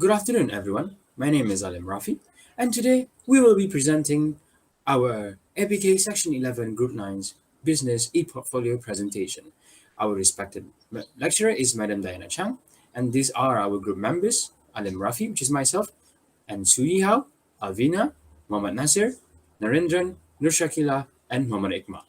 Good afternoon, everyone. My name is Alim Rafi, and today we will be presenting our APK Section 11 Group 9's Business e-Portfolio presentation. Our respected lecturer is Madam Diana Chang, and these are our group members, Alim Rafi, which is myself, and Sui Hao, Alvina, Muhammad Nasir, Narendran, Nur Shakila, and Muhammad Ikmal.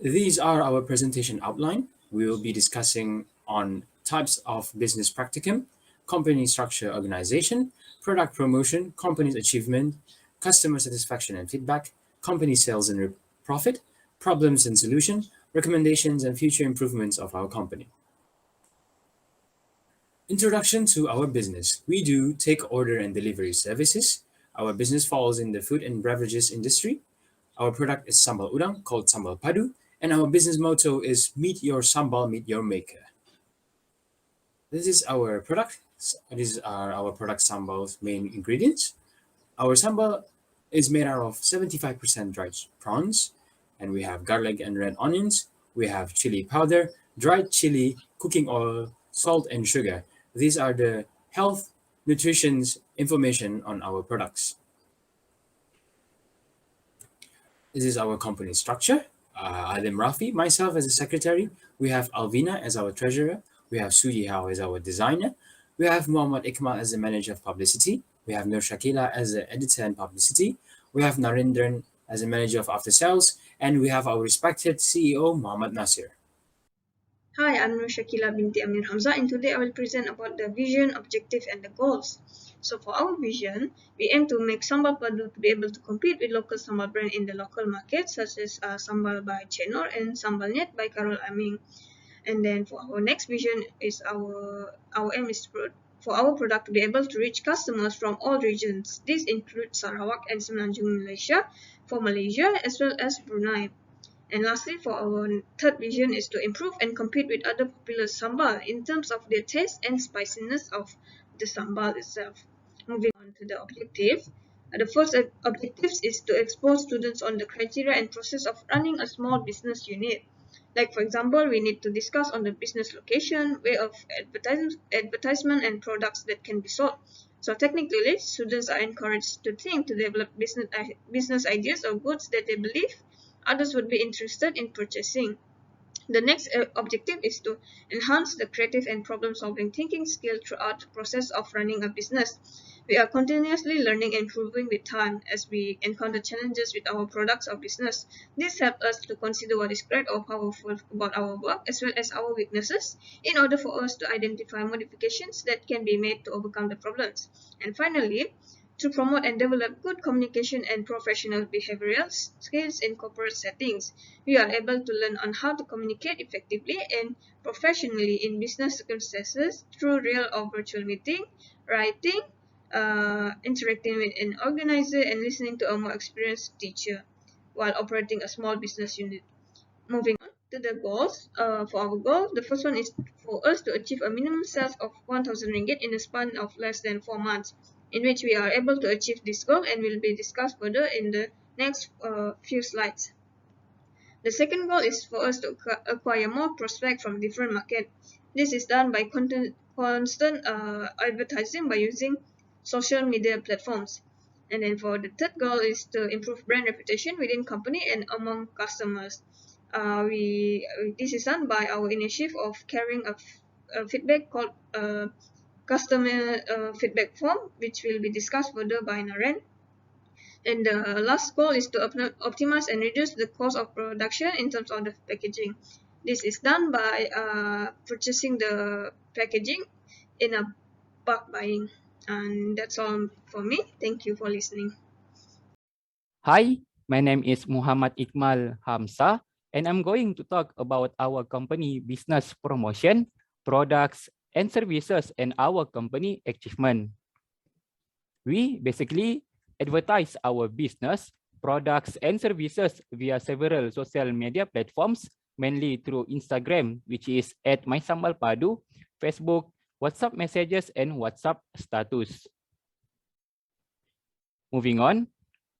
These are our presentation outline. We will be discussing on types of business practicum, company structure organization, product promotion, company's achievement, customer satisfaction and feedback, company sales and profit, problems and solution, recommendations and future improvements of our company. Introduction to our business. We do take order and delivery services. Our business falls in the food and beverages industry. Our product is sambal udang called sambal padu, and our business motto is meet your sambal, meet your maker. This is our product. These are our product sambal's main ingredients. Our sambal is made out of 75% dried prawns, and we have garlic and red onions. We have chili powder, dried chili, cooking oil, salt, and sugar. These are the health, nutrition information on our products. This is our company structure. Alim Rafi, myself as a secretary. We have Alvina as our treasurer. We have Suji Hao as our designer. We have Muhammad Ikmal as the manager of publicity. We have Nur Shakila as the editor and publicity. We have Narendran as the manager of after sales. And we have our respected CEO, Muhammad Nasir. Hi, I'm Nur Shakila binti Amir Hamza, and today I will present about the vision, objective, and the goals. So for our vision, we aim to make Sambal Padu to be able to compete with local sambal brand in the local market, such as Sambal by Chenor and Sambal Net by Carol Aming. And then for our next vision is our aim is for our product to be able to reach customers from all regions. This includes Sarawak and Semenanjung Malaysia, for Malaysia as well as Brunei. And lastly, for our third vision is to improve and compete with other popular sambal in terms of their taste and spiciness of the sambal itself. Moving on to the objective. The first objective is to expose students on the criteria and process of running a small business unit. Like for example, we need to discuss on the business location, way of advertisement and products that can be sold. So technically, students are encouraged to think to develop business ideas or goods that they believe others would be interested in purchasing. The next objective is to enhance the creative and problem-solving thinking skill throughout the process of running a business. We are continuously learning and improving with time as we encounter challenges with our products or business. This helps us to consider what is great or powerful about our work as well as our weaknesses in order for us to identify modifications that can be made to overcome the problems. And finally, to promote and develop good communication and professional behavioral skills in corporate settings. We are able to learn on how to communicate effectively and professionally in business circumstances through real or virtual meeting, writing, interacting with an organizer, and listening to a more experienced teacher while operating a small business unit. Moving on to the goals. For our goal, the first one is for us to achieve a minimum sales of 1,000 ringgit in a span of less than 4 months, in which we are able to achieve this goal and will be discussed further in the next few slides. The second goal is for us to acquire more prospects from different markets. This is done by constant advertising by using social media platforms. And then for the third goal is to improve brand reputation within company and among customers. This is done by our initiative of carrying a feedback called customer feedback form, which will be discussed further by Naren. And the last goal is to optimize and reduce the cost of production in terms of the packaging. This is done by purchasing the packaging in a bulk buying. And that's all for me. Thank you for listening. Hi, my name is Muhammad Ikmal Hamza, and I'm going to talk about our company business promotion, products, and services, and our company achievement. We basically advertise our business, products, and services via several social media platforms, mainly through Instagram, which is at @mysambalpadu, Facebook, WhatsApp messages, and WhatsApp status. Moving on,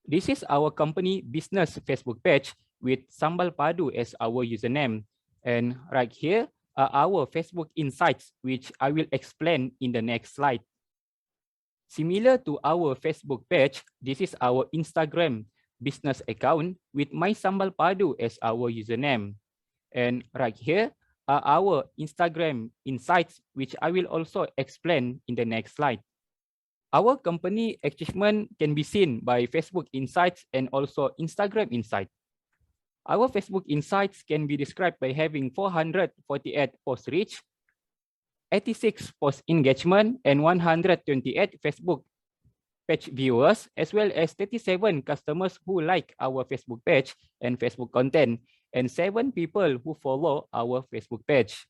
this is our company business Facebook page with Sambal Padu as our username. And right here, are our Facebook Insights, which I will explain in the next slide. Similar to our Facebook page, this is our Instagram business account with My Sambal Padu as our username. And right here are our Instagram Insights, which I will also explain in the next slide. Our company achievement can be seen by Facebook Insights and also Instagram Insights. Our Facebook Insights can be described by having 448 post reach, 86 post engagement, and 128 Facebook page viewers, as well as 37 customers who like our Facebook page and Facebook content, and 7 people who follow our Facebook page.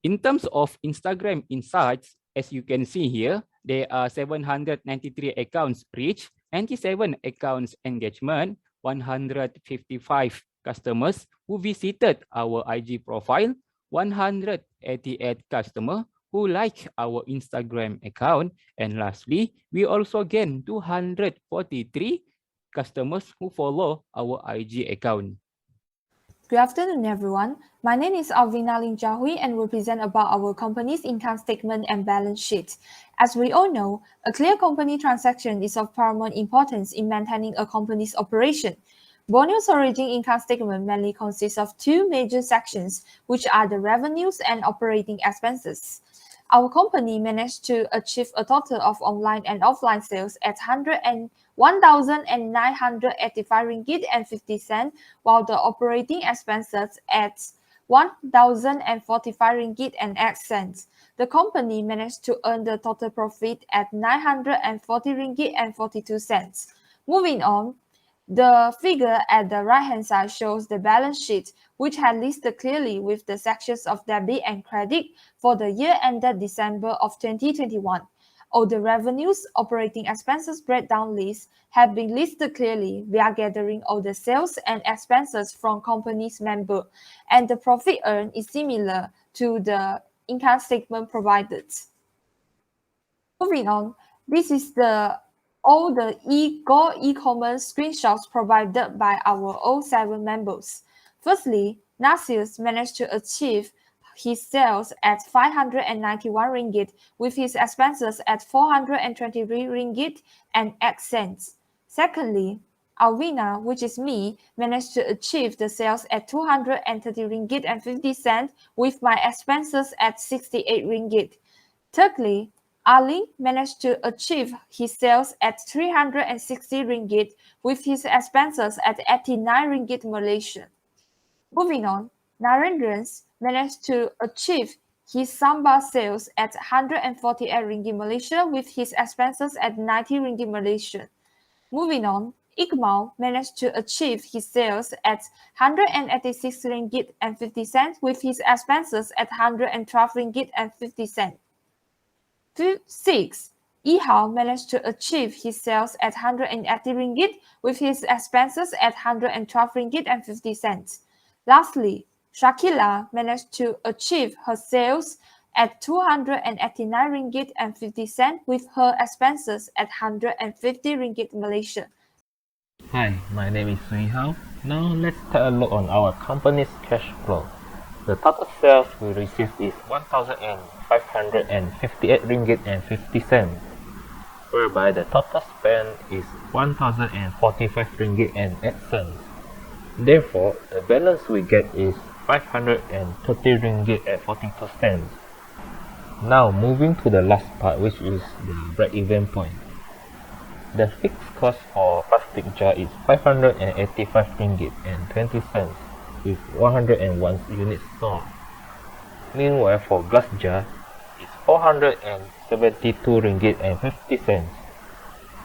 In terms of Instagram Insights, as you can see here, there are 793 accounts reach, 97 accounts engagement, 155 customers who visited our IG profile, 188 customers who like our Instagram account, and lastly, we also gain 243 customers who follow our IG account. Good afternoon, everyone. My name is Alvina Lingjahui and will present about our company's income statement and balance sheet. As we all know, a clear company transaction is of paramount importance in maintaining a company's operation. Borneo's origin income statement mainly consists of two major sections, which are the revenues and operating expenses. Our company managed to achieve a total of online and offline sales at 1,985 ringgit and 50 cents, while the operating expenses at 1,045 ringgit and 8 cents. The company managed to earn the total profit at 940 ringgit and 42 cents. Moving on, the figure at the right-hand side shows the balance sheet, which had listed clearly with the sections of debit and credit for the year ended December of 2021. All the revenues, operating expenses breakdown lists have been listed clearly. We are gathering all the sales and expenses from company's member, and the profit earned is similar to the income statement provided. Moving on, this is all the Go e-commerce screenshots provided by our all 7 members. Firstly, Nasius managed to achieve his sales at 591 ringgit with his expenses at 423 ringgit and 8 cents. Secondly, Alvina, which is me, managed to achieve the sales at 230 ringgit and 50 cents with my expenses at 68 ringgit. Thirdly, Ali managed to achieve his sales at 360 ringgit with his expenses at 89 ringgit Malaysian. Moving on, Narendran managed to achieve his samba sales at 148 ringgit Malaysia with his expenses at 90 ringgit Malaysian. Moving on, Iqmal managed to achieve his sales at 186 ringgit and 50 cents with his expenses at 112 ringgit and 50 cents. 6. Yihao managed to achieve his sales at 180 ringgit with his expenses at 112 ringgit and 50 cents. Lastly, Shakila managed to achieve her sales at 289 ringgit and 50 cents with her expenses at 150 ringgit Malaysian. Hi, my name is Sui Hao. Now let's take a look on our company's cash flow. The total sales we received is 1,558 ringgit and 50 cents, whereby the total spend is 1,045 ringgit and 8 cents. Therefore, the balance we get is 530 ringgit and 42 cents. Now moving to the last part, which is the break-even point. The fixed cost for plastic jar is 585 ringgit and 20 cents with 101 units sold. Meanwhile, for glass jar, it's 472 ringgit and 50 cents.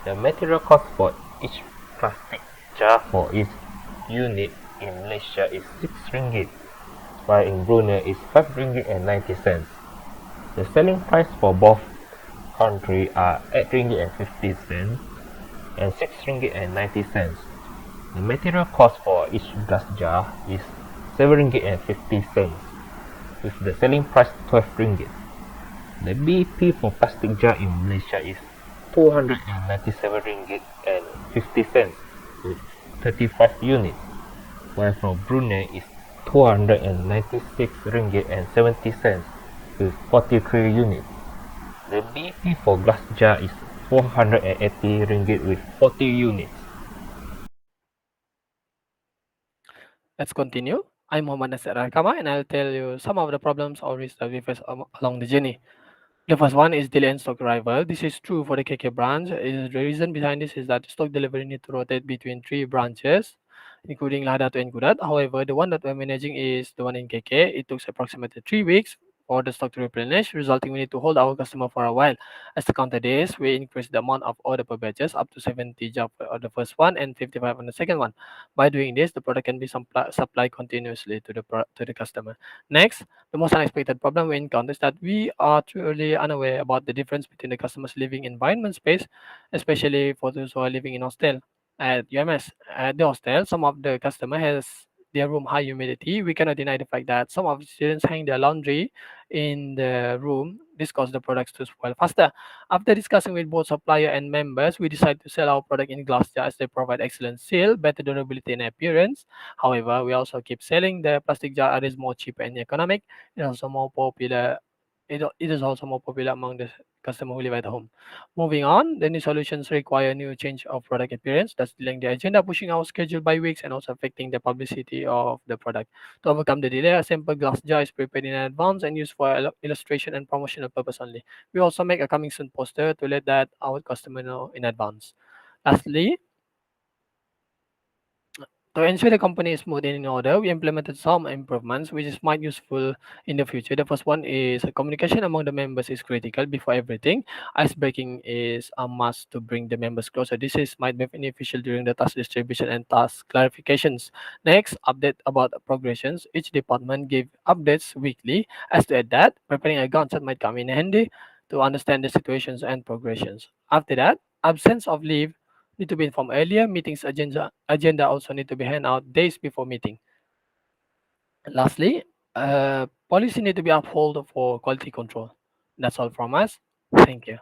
The material cost for each plastic jar for each unit in Malaysia is 6 ringgit, while in Brunei is 5 ringgit and 90 cents. The selling price for both countries are 8 ringgit and 50 cents and 6 ringgit and 90 cents. The material cost for each glass jar is 7 ringgit and 50 cents, with the selling price 12 ringgit. The BP for plastic jar in Malaysia is 297 ringgit and 50 cents with 35 units, while for Brunei is 296 ringgit and 70 cents with 43 units. The BP for glass jar is 480 ringgit with 40 units. Let's continue. I'm Muhammad Nasir Rakama and I'll tell you some of the problems or risks that we face along the journey. The first one is delay in stock arrival. This is true for the KK branch. The reason behind this is that stock delivery need to rotate between three branches, including Lada to Nkudat. However, the one that we're managing is the one in KK. It took approximately 3 weeks for the stock to replenish, resulting we need to hold our customer for a while. As the counter days, we increase the amount of order per batches up to 70 job for the first one and 55 on the second one. By doing this, the product can be supplied continuously to the customer. Next, the most unexpected problem we encounter is that we are truly unaware about the difference between the customer's living environment space, especially for those who are living in hostel. At UMS, at the hostel, some of the customer has their room high humidity. We cannot deny the fact that some of the students hang their laundry in the room. This causes the products to spoil faster. After discussing with both supplier and members, we decided to sell our product in glass jars. They provide excellent seal, better durability and appearance. However, we also keep selling the plastic jar as more cheap and economic. It also more popular. It is also more popular among the customer who live at home. Moving on, the new solutions require new change of product appearance, thus delaying the agenda, pushing our schedule by weeks, and also affecting the publicity of the product. To overcome the delay, a simple glass jar is prepared in advance and used for illustration and promotional purpose only. We also make a coming soon poster to let that our customer know in advance. Lastly, to ensure the company is smooth and in order, we implemented some improvements which is might useful in the future. The first one is communication among the members is critical before everything. Ice breaking is a must to bring the members closer. This is might be beneficial during the task distribution and task clarifications. Next, update about progressions. Each department give updates weekly. As to add that, preparing a Gantt chart might come in handy to understand the situations and progressions. After that, absence of leave need to be informed earlier. Meetings agenda also need to be handed out days before meeting. Lastly, policy need to be upheld for quality control. That's all from us. Thank you.